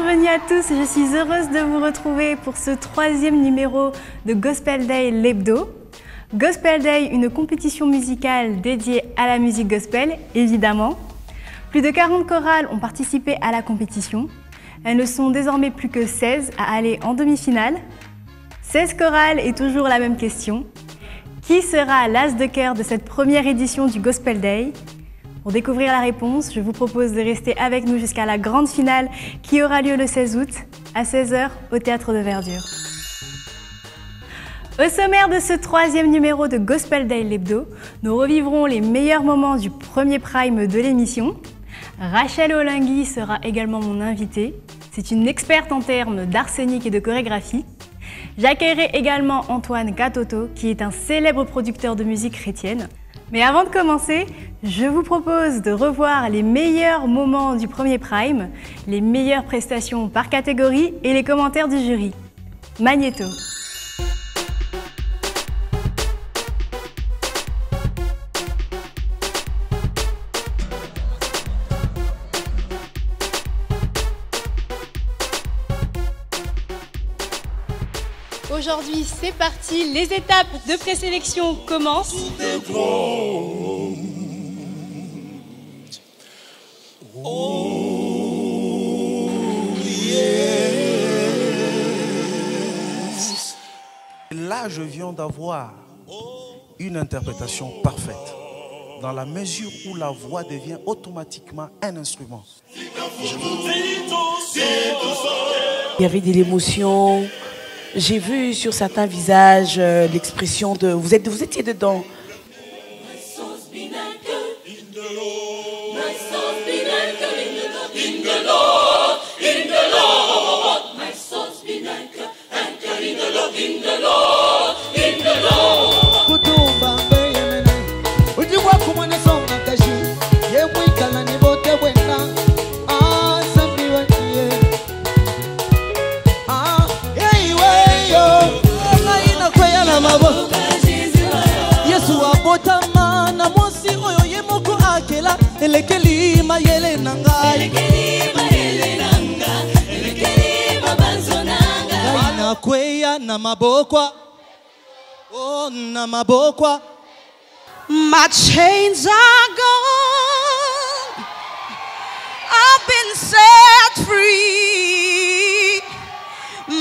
Bienvenue à tous, je suis heureuse de vous retrouver pour ce 3e numéro de Gospel Day l'hebdo. Gospel Day, une compétition musicale dédiée à la musique gospel, évidemment. Plus de 40 chorales ont participé à la compétition. Elles ne sont désormais plus que 16 à aller en demi-finale. 16 chorales et toujours la même question. Qui sera l'as de cœur de cette première édition du Gospel Day? Pour découvrir la réponse, je vous propose de rester avec nous jusqu'à la grande finale qui aura lieu le 16 août à 16 h au Théâtre de Verdure. Au sommaire de ce 3e numéro de Gospel Day l'hebdo, nous revivrons les meilleurs moments du premier prime de l'émission. Rachel Olingui sera également mon invitée. C'est une experte en termes d'arsenic et de chorégraphie. J'accueillerai également Antoine Katoto, qui est un célèbre producteur de musique chrétienne. Mais avant de commencer, je vous propose de revoir les meilleurs moments du premier prime, les meilleures prestations par catégorie et les commentaires du jury. Magnéto. Aujourd'hui, c'est parti, les étapes de présélection commencent. Là, je viens d'avoir une interprétation parfaite, dans la mesure où la voix devient automatiquement un instrument. Il y avait de l'émotion. J'ai vu sur certains visages l'expression de... Vous étiez dedans. My chains are gone, I've been set free.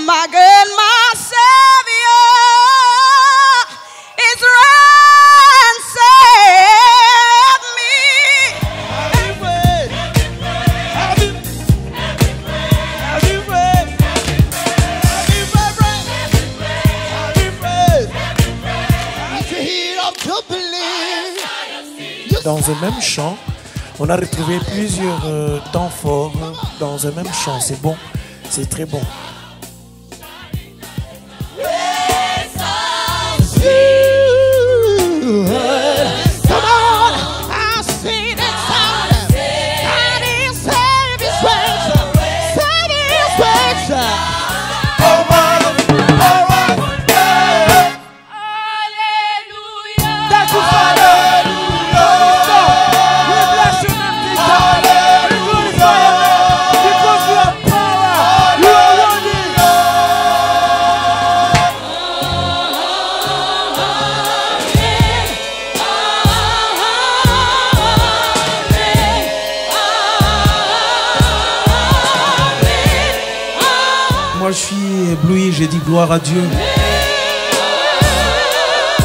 My God, my Savior is ransomed Dans un même chant, on a retrouvé plusieurs temps forts dans un même chant. C'est bon, c'est très bon. Je suis ébloui, j'ai dit gloire à Dieu.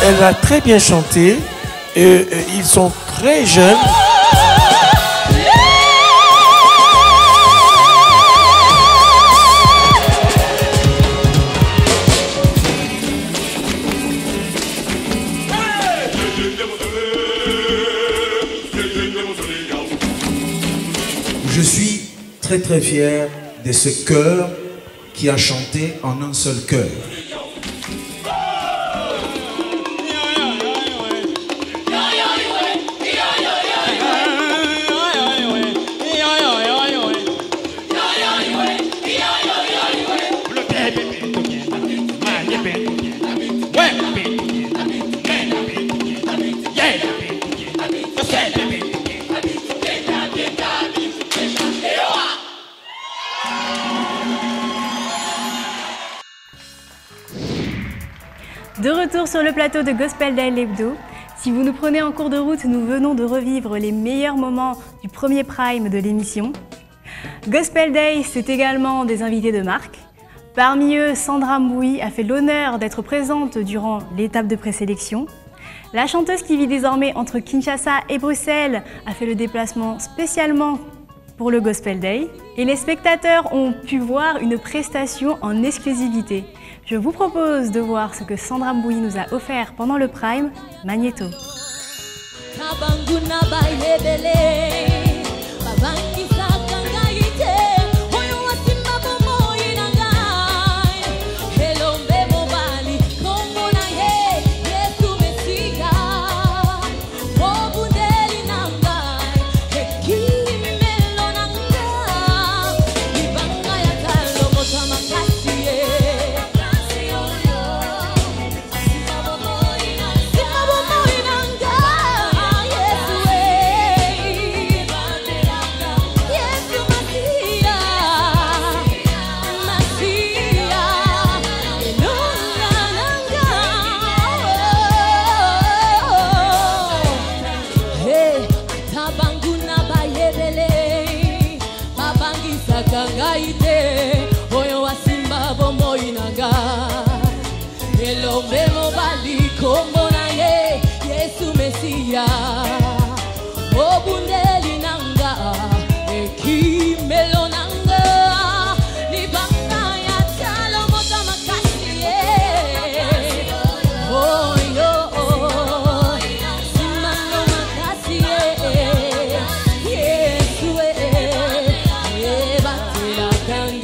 Elle a très bien chanté et ils sont très jeunes. Je suis très très fier de ce chœur qui a chanté en un seul chœur. De retour sur le plateau de Gospel Day l'Hebdo. Si vous nous prenez en cours de route, nous venons de revivre les meilleurs moments du premier prime de l'émission. Gospel Day, c'est également des invités de marque. Parmi eux, Sandra Mbouy a fait l'honneur d'être présente durant l'étape de présélection. La chanteuse qui vit désormais entre Kinshasa et Bruxelles a fait le déplacement spécialement pour le Gospel Day. Et les spectateurs ont pu voir une prestation en exclusivité. Je vous propose de voir ce que Sandra Mbouy nous a offert pendant le Prime, Magnéto. Can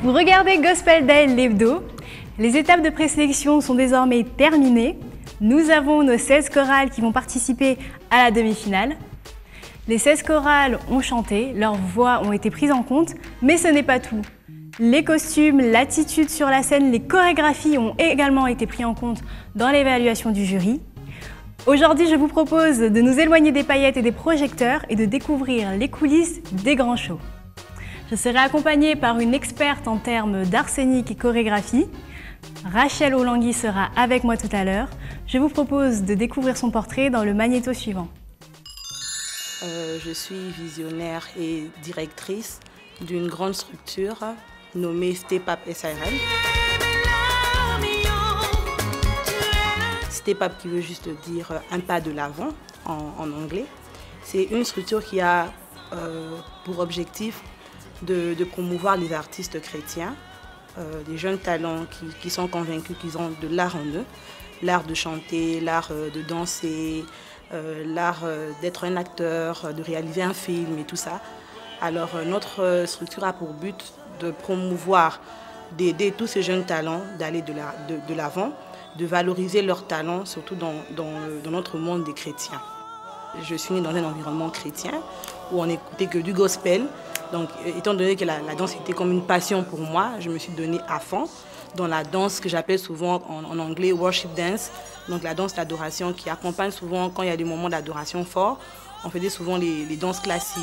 Vous regardez Gospel Day l'hebdo. Les étapes de présélection sont désormais terminées. Nous avons nos 16 chorales qui vont participer à la demi-finale. Les 16 chorales ont chanté, leurs voix ont été prises en compte, mais ce n'est pas tout. Les costumes, l'attitude sur la scène, les chorégraphies ont également été pris en compte dans l'évaluation du jury. Aujourd'hui, je vous propose de nous éloigner des paillettes et des projecteurs et de découvrir les coulisses des grands shows. Je serai accompagnée par une experte en termes d'arsenic et chorégraphie. Rachel Olangui sera avec moi tout à l'heure. Je vous propose de découvrir son portrait dans le magnéto suivant. Je suis visionnaire et directrice d'une grande structure nommée Step Up SARL. Step Up qui veut juste dire un pas de l'avant en anglais. C'est une structure qui a pour objectif de promouvoir les artistes chrétiens, des jeunes talents qui sont convaincus qu'ils ont de l'art en eux, l'art de chanter, l'art de danser, l'art d'être un acteur, de réaliser un film et tout ça. Alors notre structure a pour but de promouvoir, d'aider tous ces jeunes talents d'aller de l'avant, de valoriser leurs talents, surtout dans notre monde des chrétiens. Je suis née dans un environnement chrétien où on n'écoutait que du gospel. Donc, étant donné que la danse était comme une passion pour moi, je me suis donnée à fond dans la danse que j'appelle souvent en anglais worship dance, donc la danse d'adoration qui accompagne souvent quand il y a des moments d'adoration forts. On faisait souvent les danses classiques,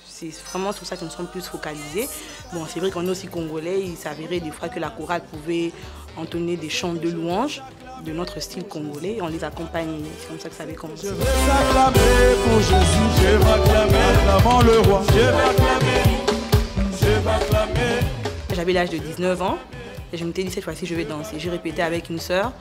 c'est vraiment sur ça que nous sommes plus focalisés. Bon, c'est vrai qu'on est aussi congolais, il s'avérait des fois que la chorale pouvait entonner des chants de louanges de notre style congolais et on les accompagnait, c'est comme ça que ça avait commencé. Je vais s'acclamer pour Jésus, je vais acclamer avant le roi, je vais acclamer. J'avais l'âge de 19 ans et je m'étais dit cette fois-ci je vais danser. J'ai répété avec une sœur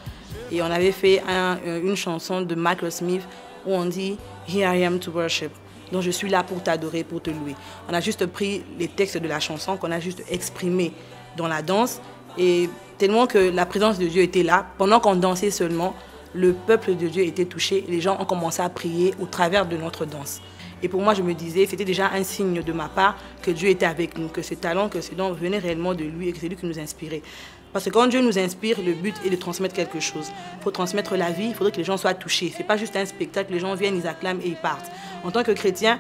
et on avait fait une chanson de Michael Smith où on dit « Here I am to worship ». Donc je suis là pour t'adorer, pour te louer. On a juste pris les textes de la chanson qu'on a juste exprimés dans la danse et tellement que la présence de Dieu était là, pendant qu'on dansait seulement, le peuple de Dieu était touché et les gens ont commencé à prier au travers de notre danse. Et pour moi, je me disais, c'était déjà un signe de ma part que Dieu était avec nous, que ce talent, que ce don venait réellement de lui et que c'est lui qui nous inspirait. Parce que quand Dieu nous inspire, le but est de transmettre quelque chose. Il faut transmettre la vie, il faudrait que les gens soient touchés. Ce n'est pas juste un spectacle, les gens viennent, ils acclament et ils partent. En tant que chrétien,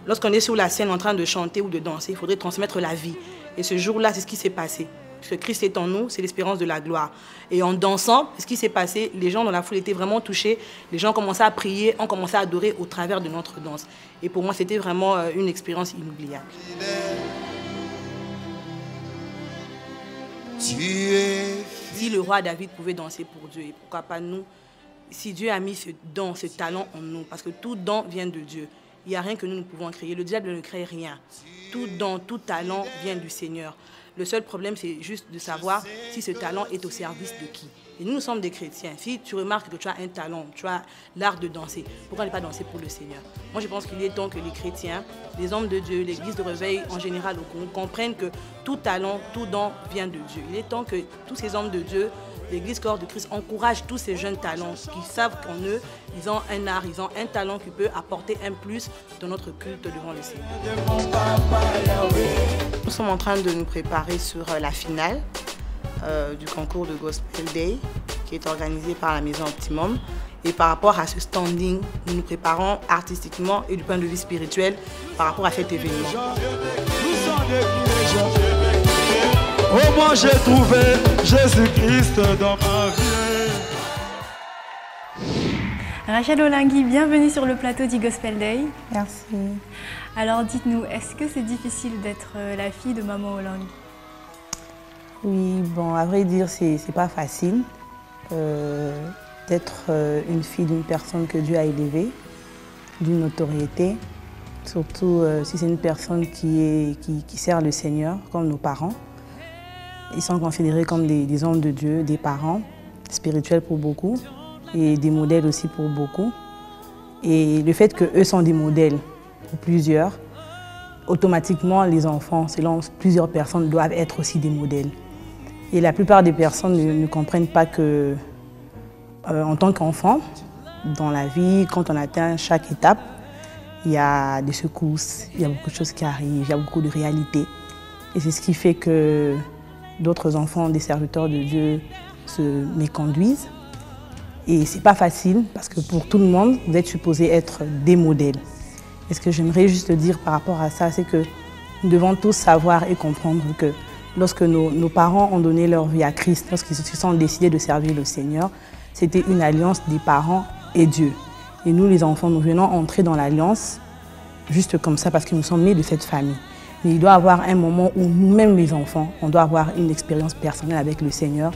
lorsqu'on est sur la scène en train de chanter ou de danser, il faudrait transmettre la vie. Et ce jour-là, c'est ce qui s'est passé. Parce que Christ est en nous, c'est l'espérance de la gloire. Et en dansant, ce qui s'est passé, les gens dans la foule étaient vraiment touchés. Les gens ont commencé à prier, ont commencé à adorer au travers de notre danse. Et pour moi, c'était vraiment une expérience inoubliable. Si le roi David pouvait danser pour Dieu, et pourquoi pas nous, si Dieu a mis ce don, ce talent en nous, parce que tout don vient de Dieu. Il n'y a rien que nous pouvons créer. Le diable ne crée rien. Tout don, tout talent vient du Seigneur. Le seul problème, c'est juste de savoir si ce talent est au service de qui. Et nous sommes des chrétiens. Si tu remarques que tu as un talent, tu as l'art de danser, pourquoi ne pas danser pour le Seigneur? Moi, je pense qu'il est temps que les chrétiens, les hommes de Dieu, l'église de réveil en général, comprennent que tout talent, tout don vient de Dieu. Il est temps que tous ces hommes de Dieu, l'église corps de Christ, encouragent tous ces jeunes talents qui savent qu'en eux, ils ont un art, ils ont un talent qui peut apporter un plus dans notre culte devant le Seigneur. Nous sommes en train de nous préparer sur la finale du concours de Gospel Day qui est organisé par la Maison Optimum. Et par rapport à ce standing, nous nous préparons artistiquement et du point de vue spirituel par rapport à cet événement. Au moins j'ai trouvé Jésus-Christ dans ma vie. Rachel Olangui, bienvenue sur le plateau du Gospel Day. Merci. Alors dites-nous, est-ce que c'est difficile d'être la fille de maman Olangui? Oui, bon, à vrai dire, c'est pas facile d'être une fille d'une personne que Dieu a élevée, d'une notoriété, surtout si c'est une personne qui sert le Seigneur, comme nos parents. Ils sont considérés comme des hommes de Dieu, des parents spirituels pour beaucoup et des modèles aussi pour beaucoup. Et le fait qu'eux sont des modèles pour plusieurs, automatiquement les enfants, selon plusieurs personnes, doivent être aussi des modèles. Et la plupart des personnes ne comprennent pas que, en tant qu'enfant, dans la vie, quand on atteint chaque étape, il y a des secousses, il y a beaucoup de choses qui arrivent, il y a beaucoup de réalités. Et c'est ce qui fait que d'autres enfants des serviteurs de Dieu se méconduisent. Et ce n'est pas facile parce que pour tout le monde, vous êtes supposés être des modèles. Et ce que j'aimerais juste dire par rapport à ça, c'est que nous devons tous savoir et comprendre que lorsque nos parents ont donné leur vie à Christ, lorsqu'ils se sont décidés de servir le Seigneur, c'était une alliance des parents et Dieu. Et nous, les enfants, nous venons entrer dans l'alliance juste comme ça parce que nous sommes nés de cette famille. Mais il doit y avoir un moment où nous-mêmes, les enfants, on doit avoir une expérience personnelle avec le Seigneur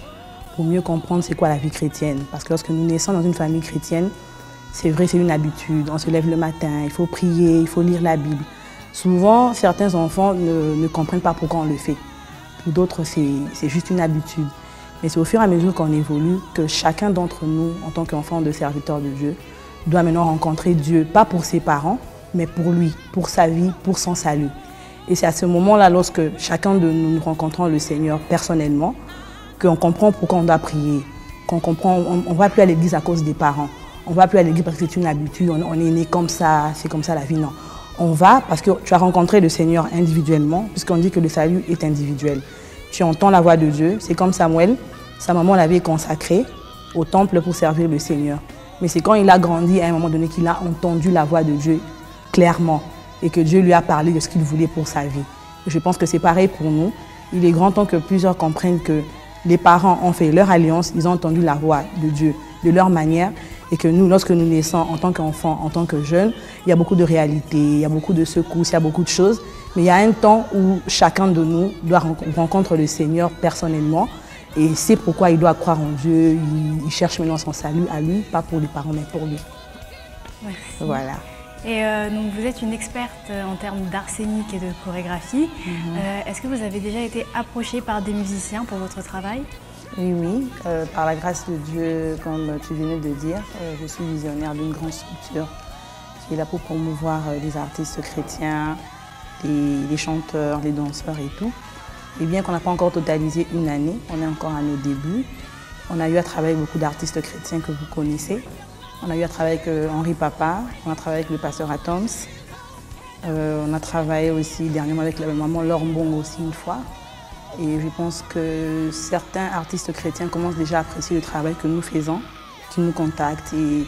pour mieux comprendre c'est quoi la vie chrétienne. Parce que lorsque nous naissons dans une famille chrétienne, c'est vrai, c'est une habitude. On se lève le matin, il faut prier, il faut lire la Bible. Souvent, certains enfants ne comprennent pas pourquoi on le fait. Pour d'autres, c'est juste une habitude. Mais c'est au fur et à mesure qu'on évolue que chacun d'entre nous, en tant qu'enfant de serviteur de Dieu, doit maintenant rencontrer Dieu, pas pour ses parents, mais pour lui, pour sa vie, pour son salut. Et c'est à ce moment-là, lorsque chacun de nous rencontrons le Seigneur personnellement, qu'on comprend pourquoi on doit prier, qu'on comprend, on ne va plus à l'église à cause des parents, on ne va plus à l'église parce que c'est une habitude, on est né comme ça, c'est comme ça la vie, non. On va parce que tu as rencontré le Seigneur individuellement, puisqu'on dit que le salut est individuel. Tu entends la voix de Dieu, c'est comme Samuel, sa maman l'avait consacré au temple pour servir le Seigneur. Mais c'est quand il a grandi à un moment donné qu'il a entendu la voix de Dieu clairement et que Dieu lui a parlé de ce qu'il voulait pour sa vie. Et je pense que c'est pareil pour nous. Il est grand temps que plusieurs comprennent que les parents ont fait leur alliance, ils ont entendu la voix de Dieu de leur manière et que nous, lorsque nous naissons en tant qu'enfants, en tant que jeunes, il y a beaucoup de réalités, il y a beaucoup de secousses, il y a beaucoup de choses. Mais il y a un temps où chacun de nous doit rencontrer le Seigneur personnellement. Et c'est pourquoi il doit croire en Dieu, il cherche maintenant son salut à lui, pas pour les parents, mais pour lui. Merci. Voilà. Et donc vous êtes une experte en termes d'art scénique et de chorégraphie. Est-ce que vous avez déjà été approchée par des musiciens pour votre travail? Oui, oui. Par la grâce de Dieu, comme tu venais de dire, je suis visionnaire d'une grande structure qui est là pour promouvoir les artistes chrétiens, les chanteurs, les danseurs et tout. Et bien qu'on n'a pas encore totalisé une année, on est encore à nos débuts. On a eu à travailler avec beaucoup d'artistes chrétiens que vous connaissez. On a eu à travailler avec Henri Papa, on a travaillé avec le pasteur Atoms. On a travaillé aussi dernièrement avec la maman Laure Mbongo aussi une fois. Et je pense que certains artistes chrétiens commencent déjà à apprécier le travail que nous faisons, qui nous contactent. Et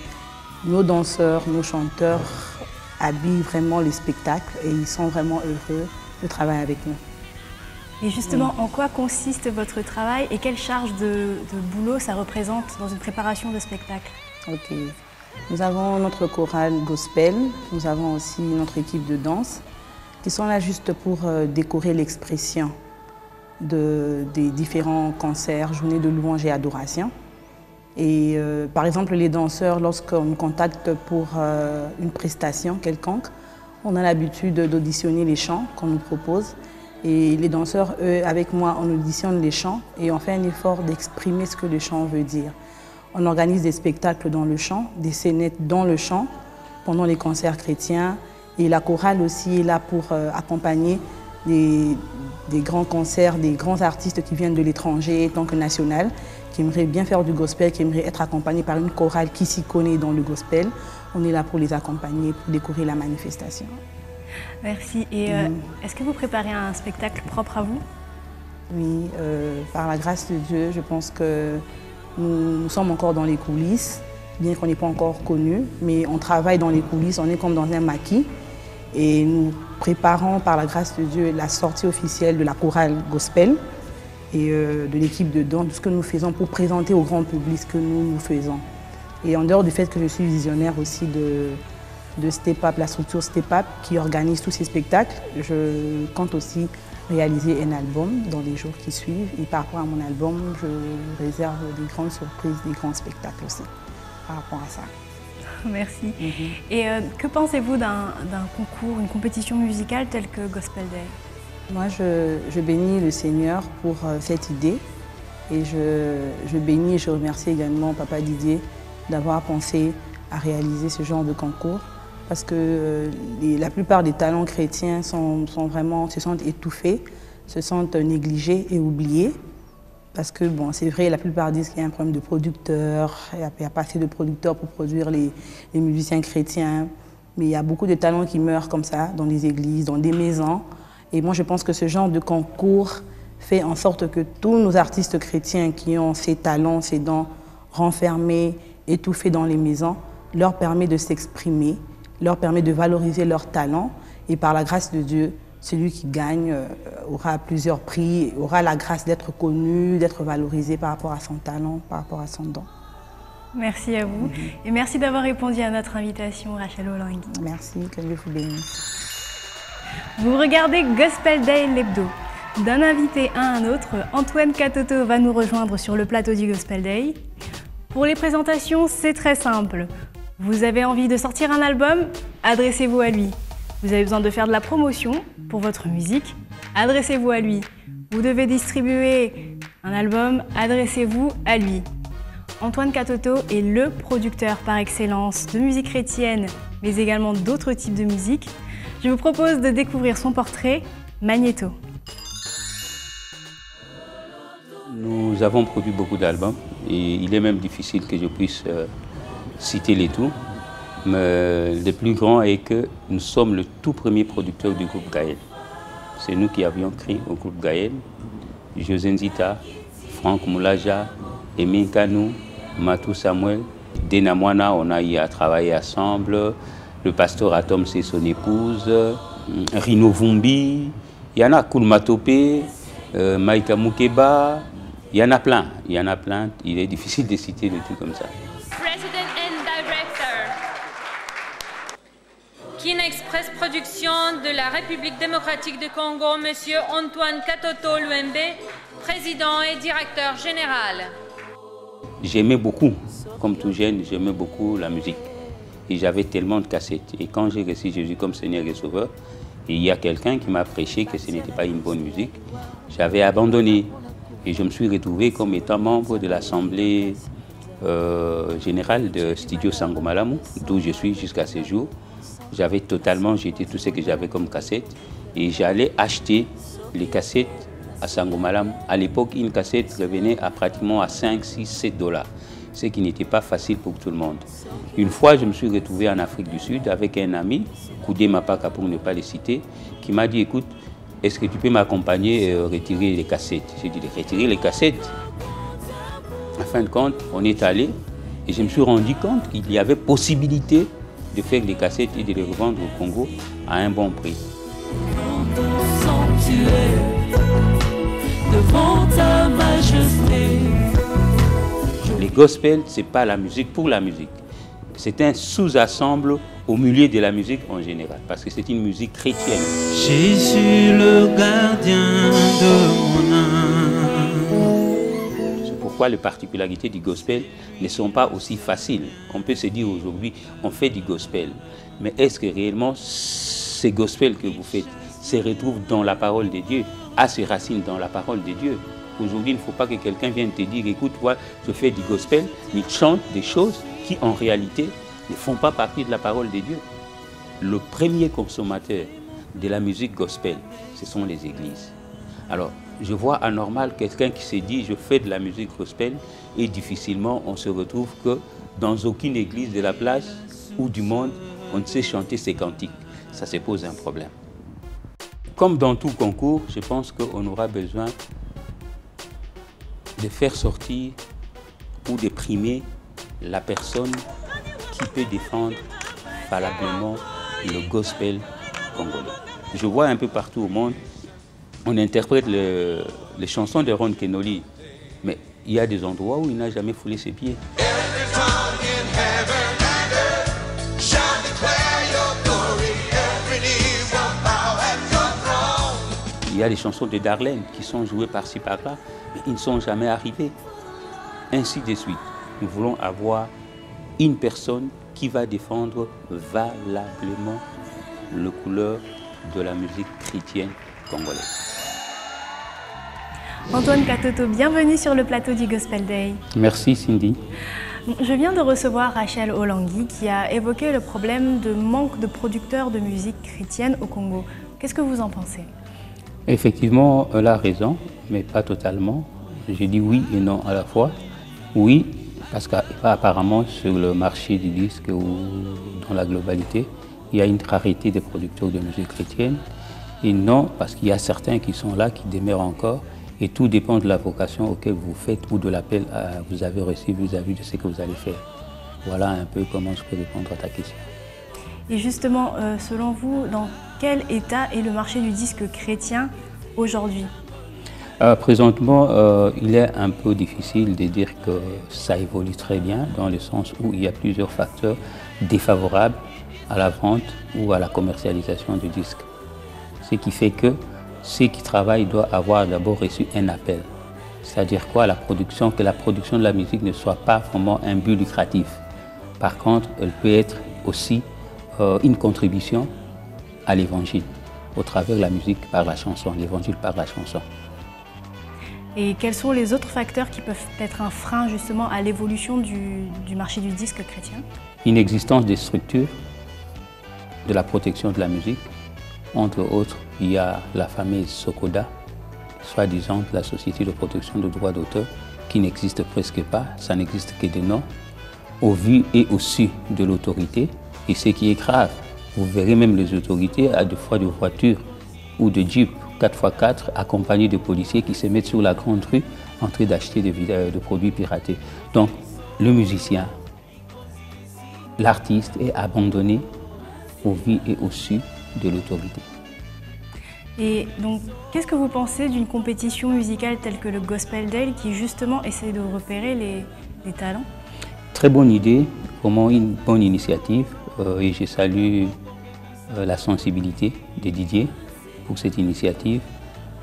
nos danseurs, nos chanteurs habillent vraiment les spectacles et ils sont vraiment heureux de travailler avec nous. Et justement, en quoi consiste votre travail et quelle charge de boulot ça représente dans une préparation de spectacle? Ok. Nous avons notre chorale gospel, nous avons aussi notre équipe de danse qui sont là juste pour décorer l'expression des différents concerts, journées de louange et adoration. Et par exemple, les danseurs, lorsqu'on nous contacte pour une prestation quelconque, on a l'habitude d'auditionner les chants qu'on nous propose. Et les danseurs, eux, avec moi, on auditionne les chants et on fait un effort d'exprimer ce que le chant veut dire. On organise des spectacles dans le chant, des scénettes dans le chant pendant les concerts chrétiens. Et la chorale aussi est là pour accompagner des grands concerts, des grands artistes qui viennent de l'étranger tant que national, qui aimeraient bien faire du gospel, qui aimeraient être accompagnés par une chorale qui s'y connaît dans le gospel. On est là pour les accompagner, pour découvrir la manifestation. Merci. Et est-ce que vous préparez un spectacle propre à vous? Oui, par la grâce de Dieu, je pense que nous sommes encore dans les coulisses, bien qu'on n'est pas encore connus, mais on travaille dans les coulisses, on est comme dans un maquis. Et nous préparons par la grâce de Dieu la sortie officielle de la chorale gospel et de l'équipe de danse, tout ce que nous faisons pour présenter au grand public ce que nous faisons. Et en dehors du fait que je suis visionnaire aussi de Step Up, la structure Step Up qui organise tous ces spectacles, je compte aussi réaliser un album dans les jours qui suivent. Et par rapport à mon album, je réserve des grandes surprises, des grands spectacles aussi par rapport à ça. Merci. Et que pensez-vous d'un concours, une compétition musicale telle que Gospel Day? Moi, je bénis le Seigneur pour cette idée. Et je bénis et je remercie également Papa Didier d'avoir pensé à réaliser ce genre de concours. Parce que la plupart des talents chrétiens se sentent étouffés, se sentent négligés et oubliés. Parce que, bon, c'est vrai, la plupart disent qu'il y a un problème de producteurs, il n'y a pas assez de producteurs pour produire les musiciens chrétiens. Mais il y a beaucoup de talents qui meurent comme ça, dans les églises, dans des maisons. Et moi, je pense que ce genre de concours fait en sorte que tous nos artistes chrétiens qui ont ces talents, ces dons renfermés, étouffés dans les maisons, leur permet de s'exprimer, leur permet de valoriser leurs talents. Et par la grâce de Dieu, celui qui gagne aura plusieurs prix, aura la grâce d'être connu, d'être valorisé par rapport à son talent, par rapport à son don. Merci à vous. Et merci d'avoir répondu à notre invitation, Rachel Olangui. Merci, que Dieu vous bénisse. Vous regardez Gospel Day l'hebdo. D'un invité à un autre, Antoine Katoto va nous rejoindre sur le plateau du Gospel Day. Pour les présentations, c'est très simple. Vous avez envie de sortir un album? Adressez-vous à lui. Vous avez besoin de faire de la promotion pour votre musique? Adressez-vous à lui. Vous devez distribuer un album? Adressez-vous à lui. Antoine Katoto est le producteur par excellence de musique chrétienne, mais également d'autres types de musique. Je vous propose de découvrir son portrait, Magnéto. Nous avons produit beaucoup d'albums et il est même difficile que je puisse citer les tout. Mais le plus grand est que nous sommes le tout premier producteur du groupe Gaël. C'est nous qui avions créé au groupe Gaël. José Nzita, Franck Moulaja, Emin Kanou, Matou Samuel, Dena Moana, on a eu à travailler ensemble. Le pasteur Atom, c'est son épouse. Rino Vumbi, il y en a Koulmatopé, Maïka Moukeba. Il y en a plein, il est difficile de citer des trucs comme ça. President and Director, Kin Express Production de la République démocratique du Congo, Monsieur Antoine Katoto Luembe, président et directeur général. J'aimais beaucoup, comme tout jeune, j'aimais beaucoup la musique. Et j'avais tellement de cassettes. Et quand j'ai reçu Jésus comme Seigneur et Sauveur, il y a quelqu'un qui m'a prêché que ce n'était pas une bonne musique. J'avais abandonné. Et je me suis retrouvé comme étant membre de l'Assemblée générale de Studio Sangomalamu, d'où je suis jusqu'à ce jour. J'avais totalement jeté tout ce que j'avais comme cassette et j'allais acheter les cassettes à Sangomalamu. À l'époque, une cassette revenait à pratiquement à 5, 6, 7 $, ce qui n'était pas facile pour tout le monde. Une fois, je me suis retrouvé en Afrique du Sud avec un ami, Koudé Mapaka pour ne pas le citer, qui m'a dit, écoute, est-ce que tu peux m'accompagner et retirer les cassettes? J'ai dit, retirer les cassettes. En fin de compte, on est allé et je me suis rendu compte qu'il y avait possibilité de faire des cassettes et de les revendre au Congo à un bon prix. Les gospels, ce n'est pas la musique pour la musique. C'est un sous-ensemble au milieu de la musique en général, parce que c'est une musique chrétienne. Jésus, le gardien de mon âme. C'est pourquoi les particularités du gospel ne sont pas aussi faciles. On peut se dire aujourd'hui, on fait du gospel, mais est-ce que réellement ces gospels que vous faites se retrouvent dans la parole de Dieu, a ses racines dans la parole de Dieu? Aujourd'hui, il ne faut pas que quelqu'un vienne te dire, écoute, moi, je fais du gospel, mais chante des choses qui, en réalité, ne font pas partie de la parole de Dieu. Le premier consommateur de la musique gospel, ce sont les églises. Alors, je vois anormal quelqu'un qui se dit, je fais de la musique gospel, et difficilement, on se retrouve que dans aucune église de la place ou du monde, on ne sait chanter ces cantiques. Ça se pose un problème. Comme dans tout concours, je pense qu'on aura besoin de faire sortir ou de primer la personne qui peut défendre valablement le gospel congolais. Je vois un peu partout au monde, on interprète les chansons de Ron Kenoli, mais il y a des endroits où il n'a jamais foulé ses pieds. Il y a des chansons de Darlene qui sont jouées par-ci par-là, mais ils ne sont jamais arrivés. Ainsi de suite. Nous voulons avoir une personne qui va défendre valablement le couleur de la musique chrétienne congolaise. Antoine Katoto, bienvenue sur le plateau du Gospel Day. Merci Cindy. Je viens de recevoir Rachel Olangui qui a évoqué le problème de manque de producteurs de musique chrétienne au Congo. Qu'est-ce que vous en pensez? Effectivement, elle a raison, mais pas totalement. J'ai dit oui et non à la fois. Oui, parce qu'apparemment sur le marché du disque ou dans la globalité, il y a une rareté des producteurs de musique chrétienne. Et non, parce qu'il y a certains qui sont là, qui demeurent encore Et tout dépend de la vocation auquel vous faites ou de l'appel que vous avez reçu vis-à-vis de ce que vous allez faire. Voilà un peu comment je peux répondre à ta question. Et justement, selon vous, dans quel état est le marché du disque chrétien aujourd'hui? Présentement, il est un peu difficile de dire que ça évolue très bien, dans le sens où il y a plusieurs facteurs défavorables à la vente ou à la commercialisation du disque. Ce qui fait que ceux qui travaillent doivent avoir d'abord reçu un appel. C'est-à-dire quoi? Que la production de la musique ne soit pas vraiment un but lucratif. Par contre, elle peut être aussi une contribution à l'évangile, au travers de la musique par la chanson, l'évangile par la chanson. Et quels sont les autres facteurs qui peuvent être un frein justement à l'évolution du marché du disque chrétien? Inexistence des structures de la protection de la musique. Entre autres, il y a la fameuse SOCODA, soi-disant la Société de protection des droits d'auteur, qui n'existe presque pas, ça n'existe que de nom, au vu et au su de l'autorité. Et ce qui est grave, vous verrez même les autorités à des fois de voitures ou de jeeps 4x4 accompagnés de policiers qui se mettent sur la grande rue en train d'acheter des produits piratés. Donc le musicien, l'artiste est abandonné au vu et au su de l'autorité. Et donc, qu'est-ce que vous pensez d'une compétition musicale telle que le Gospel Day qui justement essaie de repérer les talents? Très bonne idée, vraiment une bonne initiative et je salue la sensibilité de Didier pour cette initiative.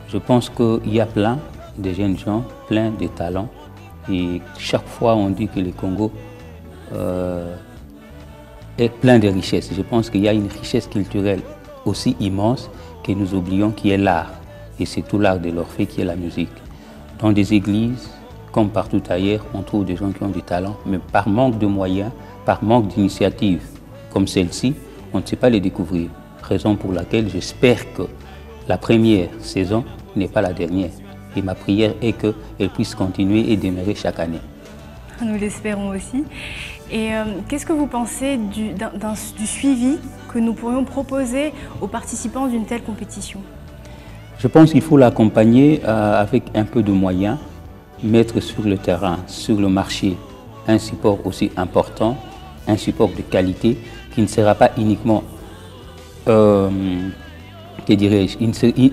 Je pense qu'il y a plein de jeunes gens, plein de talents et chaque fois on dit que le Congo est plein de richesses. Je pense qu'il y a une richesse culturelle aussi immense que nous oublions qui est l'art. Et c'est tout l'art de l'Orphée qui est la musique. Dans des églises, comme partout ailleurs, on trouve des gens qui ont du talent, mais par manque de moyens, par manque d'initiatives comme celle-ci, on ne sait pas les découvrir. Raison pour laquelle j'espère que la première saison n'est pas la dernière. Et ma prière est qu'elle puisse continuer et demeurer chaque année. Nous l'espérons aussi. Et qu'est-ce que vous pensez du suivi que nous pourrions proposer aux participants d'une telle compétition? Je pense qu'il faut l'accompagner avec un peu de moyens, mettre sur le terrain, sur le marché, un support aussi important, un support de qualité qui ne sera pas uniquement,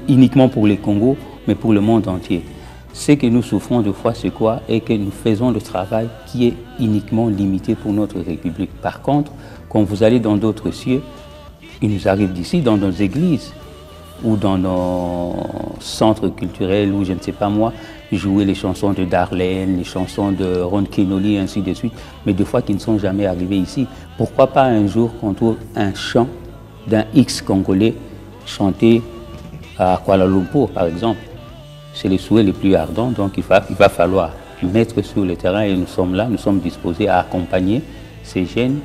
uniquement pour les Congo, mais pour le monde entier. Ce que nous souffrons de fois, c'est quoi? Et que nous faisons le travail qui est uniquement limité pour notre République. Par contre, quand vous allez dans d'autres cieux, il nous arrive d'ici, dans nos églises ou dans nos centres culturels, ou je ne sais pas moi, jouer les chansons de Darlene, les chansons de Ron Kenoli, ainsi de suite, mais des fois qui ne sont jamais arrivées ici. Pourquoi pas un jour qu'on trouve un chant d'un X congolais chanté à Kuala Lumpur, par exemple? C'est le souhait le plus ardent, donc il va falloir mettre sur le terrain et nous sommes là, nous sommes disposés à accompagner ces jeunes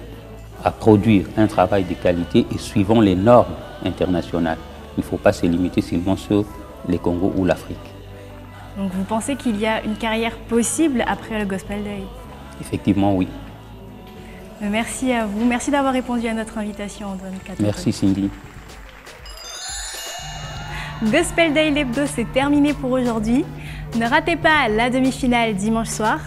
à produire un travail de qualité et suivant les normes internationales. Il ne faut pas se limiter seulement sur les Congo ou l'Afrique. Donc vous pensez qu'il y a une carrière possible après le Gospel Day? Effectivement, oui. Merci à vous. Merci d'avoir répondu à notre invitation, Antoine Katoto. Merci Cindy. Gospel Day l'hebdo, c'est terminé pour aujourd'hui. Ne ratez pas la demi-finale dimanche soir.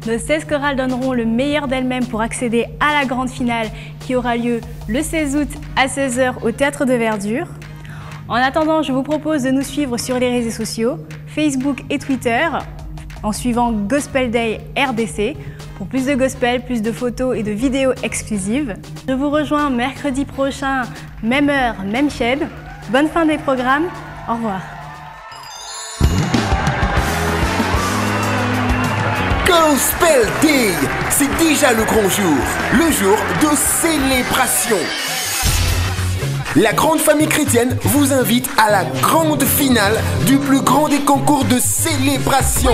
Nos 16 chorales donneront le meilleur d'elles-mêmes pour accéder à la grande finale qui aura lieu le 16 août à 16 h au Théâtre de Verdure. En attendant, je vous propose de nous suivre sur les réseaux sociaux, Facebook et Twitter, en suivant Gospel Day RDC, pour plus de gospel, plus de photos et de vidéos exclusives. Je vous rejoins mercredi prochain, même heure, même chaîne. Bonne fin des programmes, au revoir. Gospel Day, c'est déjà le grand jour, le jour de célébration. La grande famille chrétienne vous invite à la grande finale du plus grand des concours de célébration.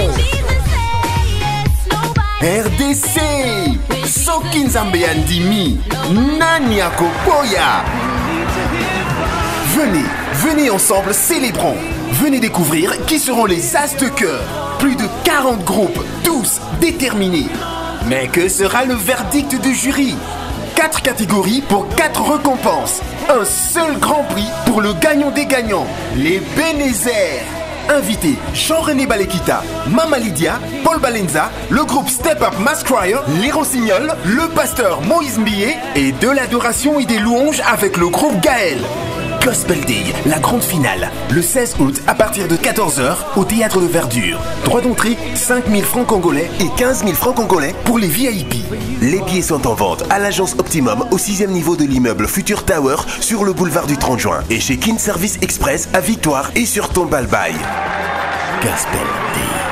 RDC, Soki Nzambe Andimi, Nani Akopoya. Venez ensemble, célébrons. Venez découvrir qui seront les As de cœur. Plus de 40 groupes, tous déterminés. Mais que sera le verdict du jury? 4 catégories pour 4 récompenses. Un seul grand prix pour le gagnant des gagnants, les Bénézers. Invités Jean-René Balekita, Mama Lydia, Paul Balenza, le groupe Step Up Mass Choir, les Rossignols, le pasteur Moïse Mbillet et de l'adoration et des louanges avec le groupe Gaël. Gospel Day, la grande finale, le 16 août à partir de 14h au Théâtre de Verdure. Droit d'entrée, 5 000 francs congolais et 15 000 francs congolais pour les VIP. Les billets sont en vente à l'agence Optimum au 6e niveau de l'immeuble Future Tower sur le boulevard du 30 juin et chez Kin Service Express à Victoire et sur Tombal Bay. Gospel Day.